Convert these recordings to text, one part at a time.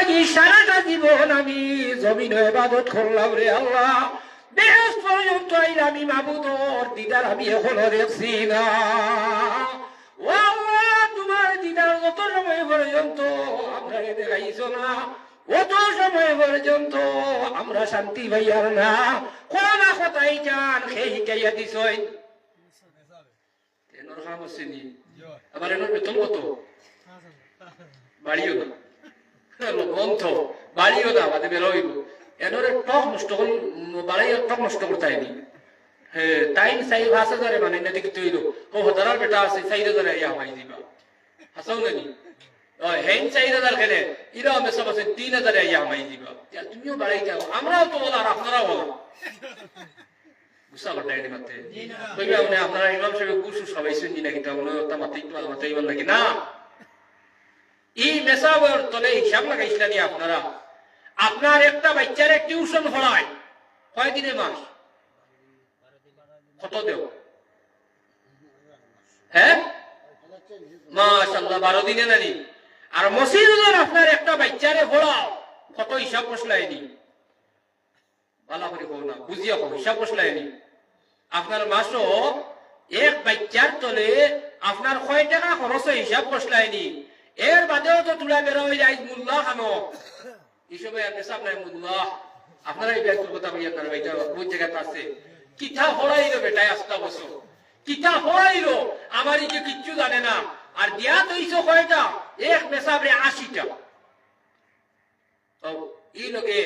লাগি সারাটা জীবন আমি জমিন ইবাদত করলাম রে আল্লাহ, বেহেশত পর্যন্ত আমি মাবুদর দিদার আমি এখনো দেখছি না। ও আল্লাহ, তোমার দিদার যত সময় পর্যন্ত আমরা দেখাইছো না, অত সময় পর্যন্ত আমরা শান্তি পাইয়ার না। কোন কথাই চান সেই শিকাইয়া দিছই। এনর কাম আছে নি? আবার এনর বেতন কত? বাড়িও না, গ্রন্থ বাড়িও না, বাদে বেরোইব। এনরে টক নষ্ট করি, বাড়াই টক নষ্ট করতে হয়নি। হ্যাঁ, তাই 4,000 মানে না দেখতে হইল। ও হতারার বেটা আছে 4,000 ইয়া হামাই দিবা, হাসাও নানি হেন 4,000 খেলে ইরা আমি সব আছে 3,000 ইয়া হামাই দিবা। তুমিও বাড়াই যাও, আমরাও তো বলা আর আপনারাও বলা। গুসা ঘটাইনি মাতে কইবা মানে আপনারা ইমাম সাহেব গুসু সবাই শুনি নাকি? তা বলে তা মাথায় মাথায় বল নাকি না? এই মেসাবর তলে হিসাব লাগাইছিলেন আপনারা। আপনার একটা বাচ্চারে টিউশন পড়ায় কয়দিনে মাস? কত দেও? হ্যাঁ, মাশাআল্লাহ 12 দিনে নানি। আর মসজিদে আপনার একটা বাচ্চারে পড়াও কত হিসাব বসলায়নি? ভালো করে কও না, বুঝিয়া কও, হিসাব বসলায়নি। আপনার মাসও এক বাচ্চার তলে আপনার কয় টাকা খরচ হিসাব বসলায়নি। এর বাদেও তো তুলা বেরো হয়ে যায় মুল্লা খানো হিসেবে নেশাব নাই মুল্লা। আপনারা এই ব্যাগের কথা বইয়া তার ভাইটা কোন জায়গাতে আছে? কিতা হরাইলো বেটায় 8 বছর, কিতা হরাইলো আমার ইকে কিচ্ছু জানে না। আর দিয়া তৈছো কয়টা? এক নেশাবরে 80টা। তো এই লোকে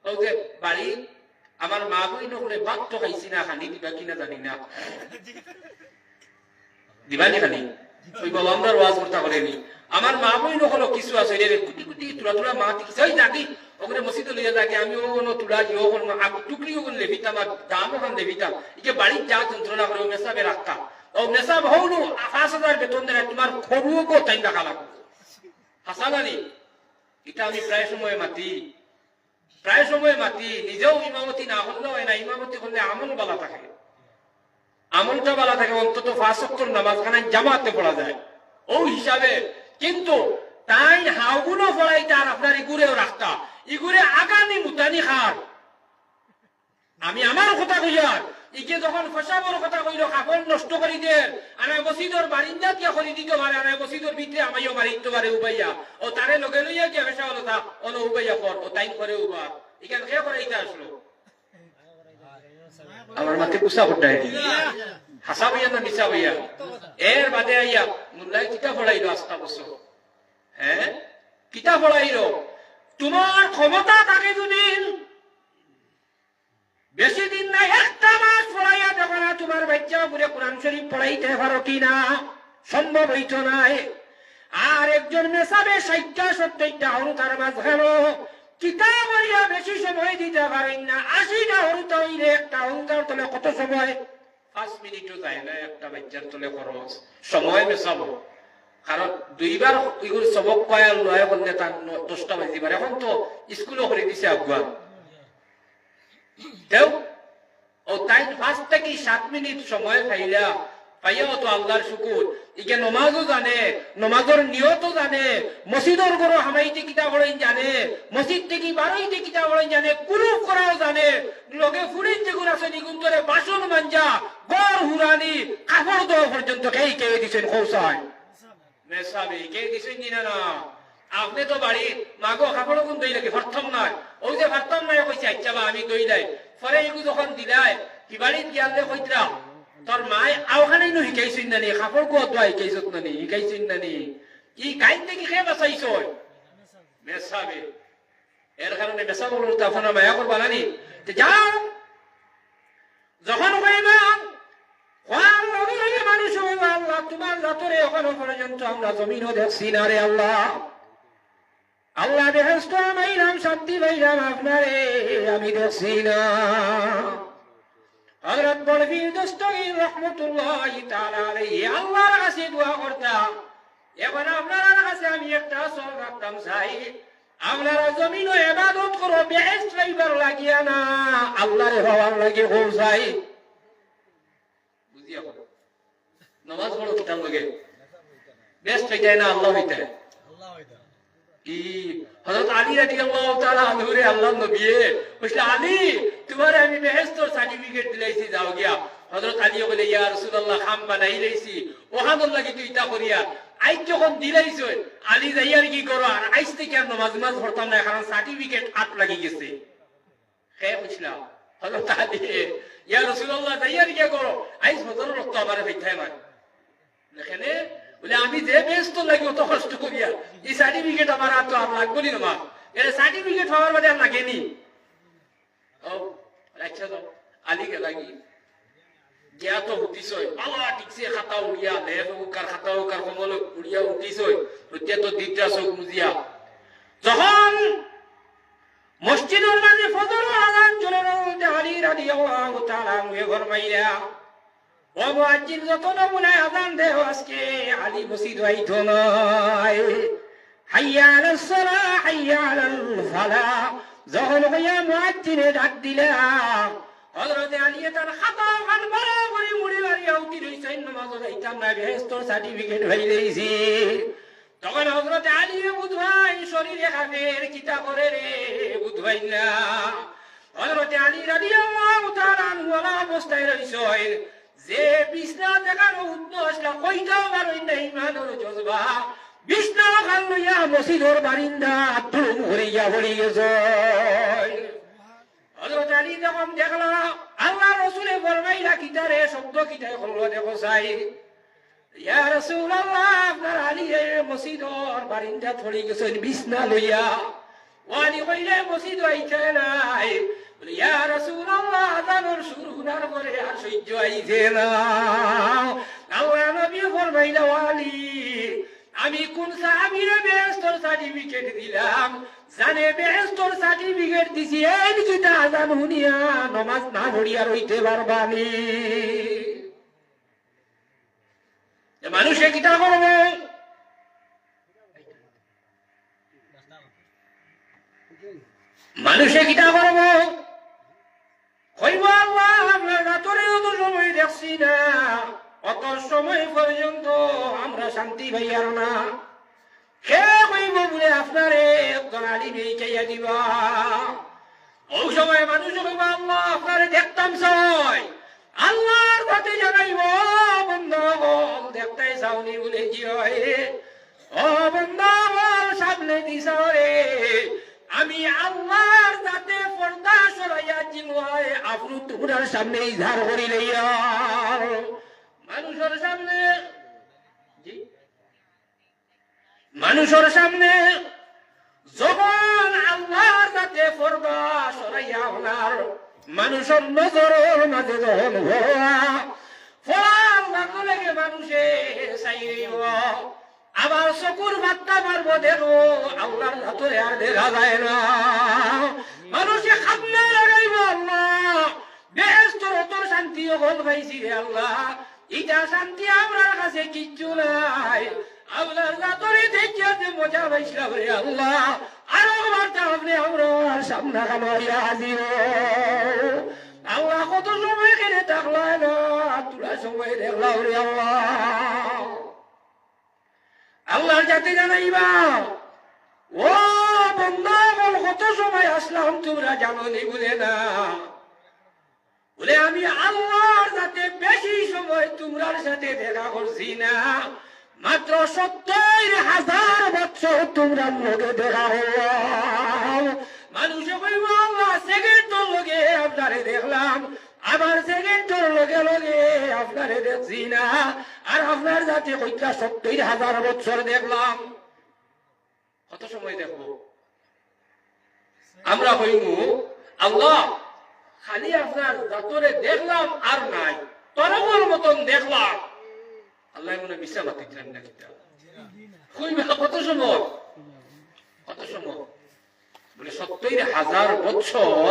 যে বাড়ি আমার মা বই নকলে ভাত তো খাইছি না, খানি দিবা কিনা জানি না, দিবানি খানি ওই বাবা আমার ওয়াজ করতে করেনি। আমার মা বই নকলো কিছু আছে রে কুটি কুটি তুলা তুলা মা কিছু জানি ওখানে মসজিদে লইয়া যাকে আমি ওখানে তুলা যে ওখানে টুকরি ওখানে লেভিতাম আর দাম ওখানে লেভিতাম। ইকে বাড়ির যা যন্ত্রণা করে ও মেসাবে রাখতাম। ও মেসাব হওলো 5,000 বেতন দেয়, তোমার খরুও কো তাই রাখা লাগবে। হাসা জানি এটা আমি প্রায় সময় মাতি, প্রায় সময় মাতি। নিজেও ইমামতি না হলেও হয় না, ইমামতি হলে আমল বালা থাকে, আমলটা বালা থাকে। অন্তত 5 ওয়াক্ত নামাজ খানায় জামাতে পড়া যায় ও হিসাবে। কিন্তু তাই হাউগুলো পড়াইতে আর আপনার ইগুরেও রাখতা, ইগুরে আগানি মুতানি খার। আমি আমার কথা কইয়ার ইকে যখন ফসাবর কথা কইল কাপড় নষ্ট করি দেন আনা মসজিদর বারিন্দা দিয়া করি দিতে পারে, আনা মসজিদর ভিতরে আমাইও মারি দিতে পারে উবাইয়া। ও তারে লগে লইয়া গিয়া ফেসা হলো তা অন উবাইয়া কর ও তাই করে উবা। এখানে কে করে এটা আসলো? আমার মাকে গুসা করতে হাসা ভাইয়া না মিশা ভাইয়া? এর বাদে আইয়া মুল্লাই কিতা পড়াইলো 8 বছর। হ্যাঁ, কিতা পড়াইলো? তোমার ক্ষমতা থাকে যদি বেশি দিন নাই 1টা মাস পড়াইয়া দেখো না তোমার বাচ্চা পুরো কোরআন শরীফ পড়াইতে পারো কিনা। সম্ভব হইতো নাই। আর একজন মেসাবে 60টা 70টা হরু তার মাঝখানো কিতা করিয়া বেশি সময় দিতে পারেন না। 80টা হরুতা হইলে একটা হরুতার তলে কত সময়? 5 মিনিটও যায় না একটা বাচ্চার তলে খরচ সময় মেসাবো। কারণ 2বার এগুলো সবক কয়াল লয় করলে তার 10টা বাজিবার। এখন তো স্কুলও করে দিছে আগুয়া দেও ও তাই 5 থেকে 7 মিনিট সময় খাইলা পাইয়াও তো আল্লাহর শুকুর। ইকে নমাজও জানে, নমাজের নিয়তও জানে, মসজিদর গরো হামাইতে কিতা করেন জানে, মসজিদ থেকে বারোইতে কিতা করেন জানে, কুরুপ করাও জানে, লগে ফুরিন যেগুলো আছে নিগুন ধরে বাসন মাঞ্জা গড় হুরানি কাপড় দেওয়া পর্যন্ত খেয়ে খেয়ে দিচ্ছেন খৌসায় মেসাবে কে দিছেন না না। আপনি তো বাড়ি মাগো কাপড় কোন দই লাগে প্রথম নয়, ওই যে প্রথম নয় কইছে আচ্ছা বা আমি দই লাই পরে এগুলো যখন দিলাই কি বাড়ির গিয়ালে কইতরা তোর মায় আওখানেই নো শিকাইছিন না নি কাপড় কো দোয়া শিকাইছত না নি শিকাইছিন না নি কি গাইন থেকে খেয়ে বাঁচাইছ মেসাবে। এর কারণে মেসা বলুন তো আপনারা মায়া করবা না নি যাও যখন কইবা মানুষ আল্লাহ তোমার জাতরে এখনো পর্যন্ত আমরা জমিনও দেখছি না রে আল্লাহ। আল্লাহ বেহেশত পাইলাম, শান্তি পাইলাম, আপনারে আমি দেখছি না। হযরত বলবীর দস্তগীর রাহমাতুল্লাহি তাআলা আলাইহি আল্লাহর কাছে দোয়া করতাম, এখন আপনার কাছে আমি একটা সওয়াল রাখতাম চাই, আপনারা জমিনও ইবাদত করো বেহেশত পাইবার লাগিয়া না আল্লাহরে পাওয়ার লাগে হোক চাই। বুঝিয়া করো নমাজ পড়ো কিতাব লগে বেস্ট হইতে না আল্লাহ হইতে ই হযরত আলী রাদিয়াল্লাহু তাআলা আনহুরে আল্লাহর নবীয়ে কইছে আলী তোমারে আমি বেহেশতের সার্টিফিকেট দিলাইছি যাও গিয়া হযরত আলী বলে ইয়া রাসূলুল্লাহ খাম বানাই লাইছি ওহাদুল লাগি তুই ইতা করিয়া আইজ যখন দিলাইছ আলী যাইয়ার কি করো আর আইজ থেকে আর নামাজ পড়তাম না কারণ সার্টিফিকেট হাত লাগি গেছে হে বুঝলাম হযরত আলী ইয়া রাসূলুল্লাহ যাইয়ার কি করো আইজ ফজর রক্ত আমারে হইতাই মান এখানে বলে আমি যে ব্যস্ত লাগি অত কষ্ট করিয়া এই সার্টিফিকেট আমার আর তো আর লাগবে না মা এর সার্টিফিকেট পাওয়ার বাদে আর লাগেনি ও আচ্ছা তো আলীকে লাগি গিয়া তো উঠিছই বাবা ঠিকছে খাতা উড়িয়া লেখ উকার খাতা উকার কমল উড়িয়া উঠিছই রুটিয়া তো দিকটা চোখ মুজিয়া যখন মসজিদের মাঝে ফজর আযান চলে না আলী রাদিয়াল্লাহু তাআলা মুয়ে ঘর মাইরা ও মুয়াজ্জিন যখন বলে আযান দেও আজকে আলী মসজিদ হইতো নয় হাইয়া আলাস সালাহ হাইয়া আলাল ফালাহ যখন হইয়া মুয়াজ্জিনে ডাক দিলা হযরত আলী তার খাতা খান বরাবরই মুড়ি মারিয়া উঠি রইছেন নামাজ যাইতাম না বেহেশতের সার্টিফিকেট হইলেইছি তখন হযরত আলী বুঝাই শরীরে কাফের কিতা করে রে বুঝাই না হযরত আলী রাদিয়াল্লাহু তাআলা আনহু অবস্থায় রইছেন যে বিছনা দেখার উদ্দেশ্য কইতাও পারই না ইমানের জজবা বিছনা খান লইয়া মসজিদের বারিন্দা ধুম হইয়া পড়ি গেছে হযরত আলী যখন দেখলা আল্লাহ রাসূলে ফরমাইলা কিতারে শব্দ কিতায় হলো দেখো চাই ইয়া রাসূলুল্লাহ আপনার আলী মসজিদের বারিন্দা পড়ি গেছেন বিছনা লইয়া ওয়ালি কইলে মসজিদ আইছে নাই বলে ইয়া রাসূলুল্লাহ আযানের সুর শোনার পরে আর সহ্য আইছে না আল্লাহ নবী ফরমাইলা ওয়ালি আমি কোন সাহাবীরে বেহেশতের সার্টিফিকেট দিলাম জানে বেহেশতের সার্টিফিকেট দিছি এই কিটা আযান শুনিয়া নামাজ না পড়িয়া রইতে পারবানি মানুষে কিটা করবে মানুষে কিটা করবে কইব আল্লাহ আপনার রাতরে অত সময় দেখছি না অত সময় পর্যন্ত আমরা শান্তি পাইয়ার না কে কইব বলে আপনারে একজন আলী বেচাইয়া দিবা ওই সময় মানুষ কইব আল্লাহ আপনারে দেখতাম চাই আল্লাহর কাছে জানাইব বন্ধুগণ দেখতে চাওনি বলে জিয় ও বন্ধুগণ সামনে দিছাও রে আমি আল্লাহর যাতে পর্দা সরাইয়া জিলওয়ায় আপনি তোমরা সামনে ইজহার করি লইয়া মানুষের সামনে মানুষের সামনে যখন আল্লাহর যাতে পর্দা সরাইয়া ওনার মানুষের নজরের মাঝে যখন ফল লাগে মানুষে চাইব আবার চকুর বার্তা মারবো দেখো আল্লাহর হাতে আর দেখা যায় না মানুষে খাবনা লাগাইব আল্লাহ বেহেশতের অত শান্তি হল পাইছি রে আল্লাহ এটা শান্তি আমার কাছে কিচ্ছু নাই আপনার জাতরে দেখিয়া যে মজা পাইছিলাম রে আল্লাহ আরো বার্তা আপনি আমরা সামনা খামাইয়া হাজির আল্লাহ কত সময় কেড়ে থাকলাই না তোরা সময় দেখলাম রে আল্লাহ আল্লাহর যাতে জানাইবা ও বন্ধুগণ কত সময় আসলাম তোমরা জানো নি বলে না বলে আমি আল্লাহর যাতে বেশি সময় তোমরার সাথে দেখা করছি না মাত্র ৭০,০০০ বছর তোমরা লোকে দেখা হল মানুষে কইব আল্লাহ সেকেন্ডের লগে আপনারে দেখলাম আবার সেকেন্ডের লগে লগে আপনারে দেখছি না আর আপনার যাতে কইটা ৭০,০০০ বছর দেখলাম কত সময় দেখবো আমরা কইব আল্লাহ খালি আপনার জাতরে দেখলাম আর নাই তরঙ্গের মতন দেখলাম আল্লাহ মনে বিশ্বাস দিচ্ছিলেন না কিতা কইবা কত সময় বলে ৭০,০০০ বছর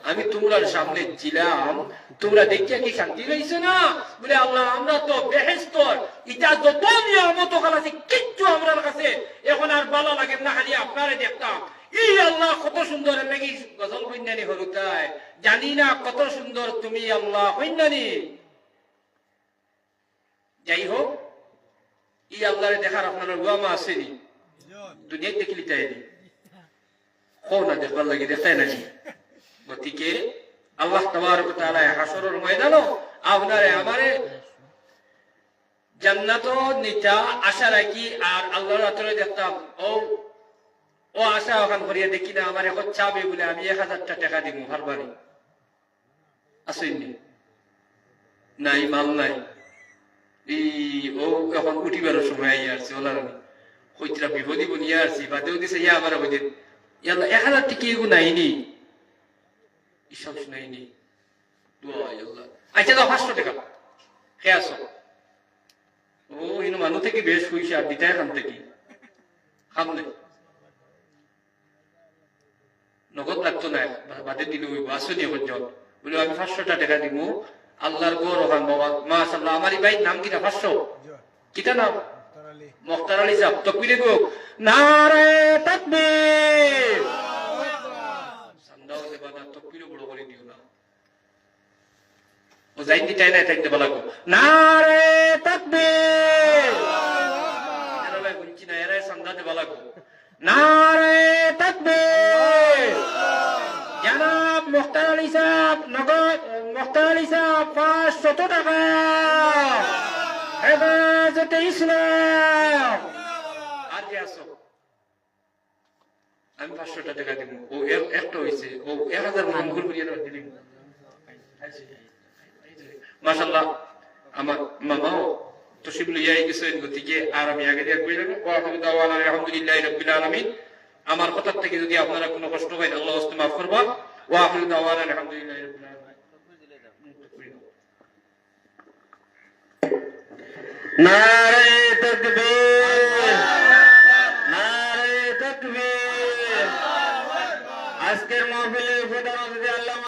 আমি তোমরার সামনে ছিলাম তোমরা দেখিয়া কি শান্তি পাইছো না বলে আল্লাহ আমরা তো বেহেশতর এটা যত নিয়ামত আছে কিচ্ছু আমার কাছে এখন আর ভালো লাগে না খালি আপনারে দেখতাম এই আল্লাহ কত সুন্দর নাকি গজল কন্যানি হলুতায় জানি না কত সুন্দর তুমি আল্লাহ কন্যানি যাই হোক এই আল্লাহরে দেখার আপনার গুয়ামা আসেনি দুনিয়ায় দেখিলি তাই না দেখবার লাগে দেখতাই না গতিকে আল্লাহ তাবারক ওয়া তাআলা হাসরের ময়দানও আপনারে আমারে জান্নাত নিতা আশা রাখি আর আল্লাহর রাতে দেখতাম ও আশা ওখান করিয়া দেখি না আমার এখন চাবে বলে আমি 1000 টাকা দিব হারবানি আসেননি নাই মাল নাই ও এখন উঠিবার সময় আই আসছে ওলার কইতরা বিপদি বনিয়া আসছি বাদেও দিছে ইয়া আবার বলে ইয়াল্লাহ 1000 টাকা এগু নাইনি ইসব শুনাইনি দোয়া আল্লাহ আচ্ছা দাও 500 টাকা কে আসো ও ইনো মানু থেকে বেশ হইছে আর দিতাই খান থেকে খামনে নগদ লাগতো না বাদে দিলে ওই আসনি পর্যন্ত বলে আমি 500 টাকা দিব আল্লাহর গৌর ওখান বাবা মাশাআল্লাহ আমার ভাই নাম কিটা 500 কিটা নাম মুখতার আলী সাহেব তকবীরে গো নারে তাকবীর সান্দাও দেবানা তকবীরে বড় করে দিও না ও যাই দিতাই না তাইতে বলা গো নারে তাকবীর এরা ভাই বুঝছি না এরা সান্দা দে বলা গো নারে তাকবীর জনাব মুখতার আলী সাহেব নগদ মুখতার আলী সাহেব 500 টাকা হেফাজতে ইসলাম আর কে আসো আমি 500 টাকা দিব ও একটা হইছে ও 1000 মঙ্গল করিয়া দিলি মাশাআল্লাহ আমার মামাও তশরিফ লইয়াই গেছেন গতিকে আর আমি আগে দিয়া কই রাখবো ওয়া আখিরু দাওয়ানা আলহামদুলিল্লাহি রাব্বিল আলামিন আমার কথা থেকে যদি আপনারা কোনো কষ্ট পান আল্লাহ ওয়াস্তে মাফ করবা ওয়া আখিরু দাওয়ানা আলহামদুলিল্লাহি রাব্বিল আলামিন নারে তাকবীর নারে তাকবীর আজকের মাহফিলে প্রধান অতিথি আল্লামা